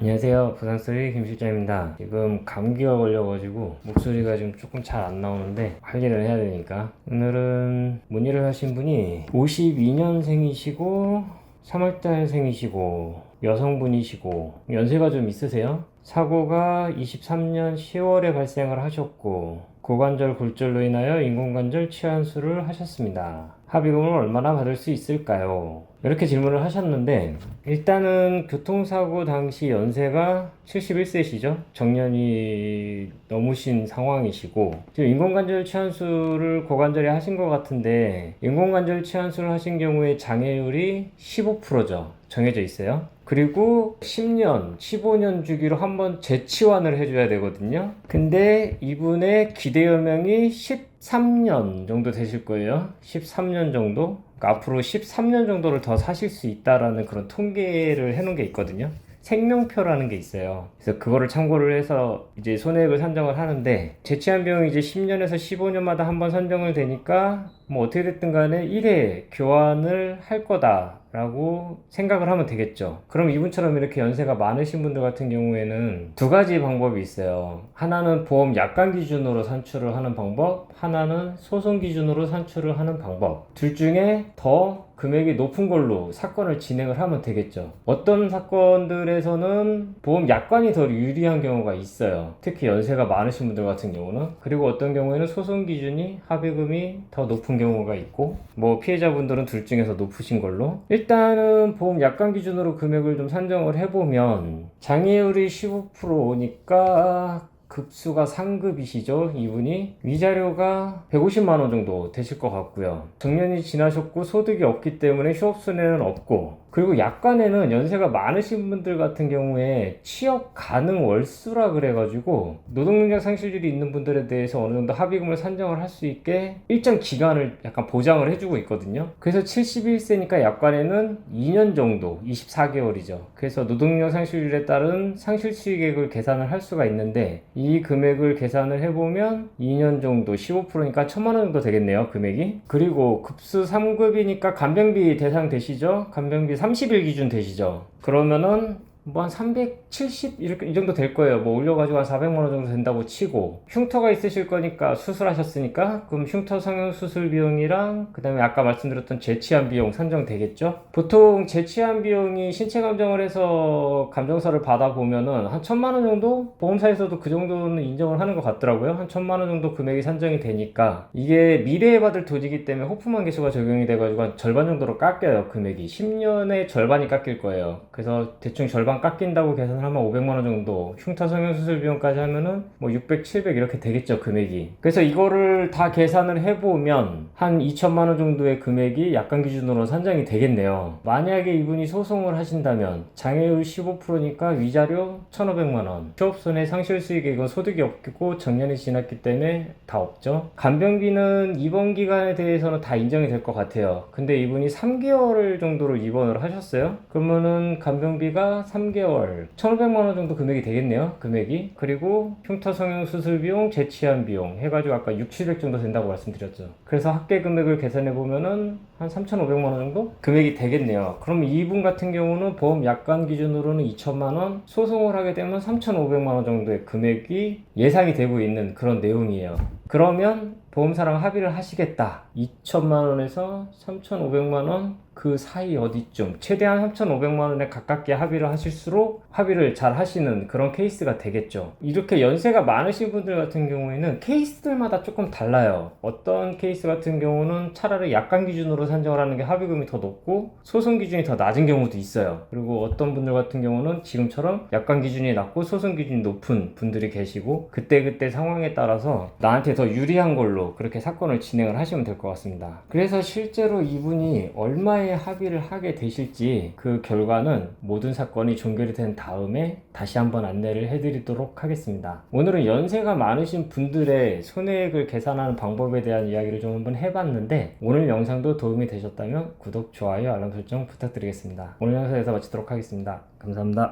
안녕하세요. 부산소리 김실장입니다. 지금 감기가 걸려가지고 목소리가 지금 조금 잘 안 나오는데 할 일을 해야 되니까. 오늘은 뭔 일을 하신 분이 52년생이시고 3월달생이시고 여성분이시고 연세가 좀 있으세요. 사고가 23년 10월에 발생을 하셨고 고관절 골절로 인하여 인공관절 치환술을 하셨습니다. 합의금을 얼마나 받을 수 있을까요? 이렇게 질문을 하셨는데, 일단은 교통사고 당시 연세가 71세시죠? 정년이 넘으신 상황이시고, 지금 인공관절 치환술을 고관절에 하신 것 같은데, 인공관절 치환술을 하신 경우에 장애율이 15%죠. 정해져 있어요. 그리고 10년, 15년 주기로 한번 재치환을 해줘야 되거든요. 근데 이분의 기대여명이 13년 정도 되실 거예요. 13년 정도? 그러니까 앞으로 13년 정도를 더 사실 수 있다라는 그런 통계를 해놓은 게 있거든요. 생명표라는 게 있어요. 그래서 그거를 참고를 해서 이제 손해액을 산정을 하는데, 재치환 비용이 이제 10년에서 15년마다 한번 산정을 되니까 뭐 어떻게 됐든 간에 1회 교환을 할 거다라고 생각을 하면 되겠죠. 그럼 이분처럼 이렇게 연세가 많으신 분들 같은 경우에는 두 가지 방법이 있어요. 하나는 보험 약관 기준으로 산출을 하는 방법, 하나는 소송 기준으로 산출을 하는 방법. 둘 중에 더 금액이 높은 걸로 사건을 진행을 하면 되겠죠. 어떤 사건들에서는 보험 약관이 더 유리한 경우가 있어요. 특히 연세가 많으신 분들 같은 경우는. 그리고 어떤 경우에는 소송 기준이 합의금이 더 높은 경우가 있고, 뭐 피해자분들은 둘 중에서 높으신 걸로. 일단은 보험 약관 기준으로 금액을 좀 산정을 해보면 장애율이 15%니까 급수가 상급이시죠. 이분이 위자료가 150만원 정도 되실 것 같고요. 정년이 지나셨고 소득이 없기 때문에 휴업손해는 없고, 그리고 약관에는 연세가 많으신 분들 같은 경우에 취업 가능 월수라 그래가지고 노동능력 상실률이 있는 분들에 대해서 어느 정도 합의금을 산정을 할 수 있게 일정 기간을 약간 보장을 해주고 있거든요. 그래서 71세니까 약관에는 2년 정도, 24개월이죠. 그래서 노동력 상실률에 따른 상실수익액을 계산을 할 수가 있는데, 이 금액을 계산을 해보면 2년 정도 15%니까 1000만원 정도 되겠네요, 금액이. 그리고 급수 3급이니까 간병비 대상 되시죠? 간병비 30일 기준 되시죠? 그러면은 뭐 한 370 이렇게 이 정도 될 거예요. 뭐 올려가지고 한 400만원 정도 된다고 치고, 흉터가 있으실 거니까 수술하셨으니까 그럼 흉터 성형 수술 비용이랑 그 다음에 아까 말씀드렸던 재치환 비용 산정되겠죠. 보통 재치환 비용이 신체 감정을 해서 감정서를 받아보면은 한 1000만원 정도? 보험사에서도 그 정도는 인정을 하는 것 같더라고요. 한 1000만원 정도 금액이 산정이 되니까, 이게 미래에 받을 돈이기 때문에 호프만 계수가 적용이 돼가지고 한 절반 정도로 깎여요. 금액이 10년에 절반이 깎일 거예요. 그래서 대충 절반 깎인다고 계산을 하면 500만원 정도, 흉터 성형 수술 비용까지 하면은 뭐 600, 700 이렇게 되겠죠, 금액이. 그래서 이거를 다 계산을 해보면 한 2천만원 정도의 금액이 약관 기준으로 산정이 되겠네요. 만약에 이분이 소송을 하신다면 장애율 15%니까 위자료 1,500만원, 휴업손해 상실수익에 이건 소득이 없고 정년이 지났기 때문에 다 없죠. 간병비는 입원 기간에 대해서는 다 인정이 될 것 같아요. 근데 이분이 3개월 정도를 입원을 하셨어요. 그러면은 간병비가 3개월 1,500만원 정도 금액이 되겠네요, 금액이. 그리고 흉터 성형 수술 비용, 재치환 비용 해가지고 아까 6, 700 정도 된다고 말씀드렸죠. 그래서 합계 금액을 계산해 보면은 한 3,500만원 정도 금액이 되겠네요. 그럼 이분 같은 경우는 보험 약관 기준으로는 2천만원, 소송을 하게 되면 3,500만원 정도의 금액이 예상이 되고 있는 그런 내용이에요. 그러면 보험사랑 합의를 하시겠다, 2천만원에서 3,500만원 그 사이 어디쯤, 최대한 3,500만원에 가깝게 합의를 하실수록 합의를 잘 하시는 그런 케이스가 되겠죠. 이렇게 연세가 많으신 분들 같은 경우에는 케이스들마다 조금 달라요. 어떤 케이스 같은 경우는 차라리 약관 기준으로 산정을 하는 게 합의금이 더 높고 소송 기준이 더 낮은 경우도 있어요. 그리고 어떤 분들 같은 경우는 지금처럼 약관 기준이 낮고 소송 기준이 높은 분들이 계시고, 그때그때 상황에 따라서 나한테 더 유리한 걸로 그렇게 사건을 진행을 하시면 될 것 같습니다. 그래서 실제로 이분이 얼마에 합의를 하게 되실지 그 결과는 모든 사건이 종결이 된 다음에 다시 한번 안내를 해드리도록 하겠습니다. 오늘은 연세가 많으신 분들의 손해액을 계산하는 방법에 대한 이야기를 좀 한번 해봤는데, 오늘 영상도 도움이 되셨다면 구독, 좋아요, 알람 설정 부탁드리겠습니다. 오늘 영상에서 마치도록 하겠습니다. 감사합니다.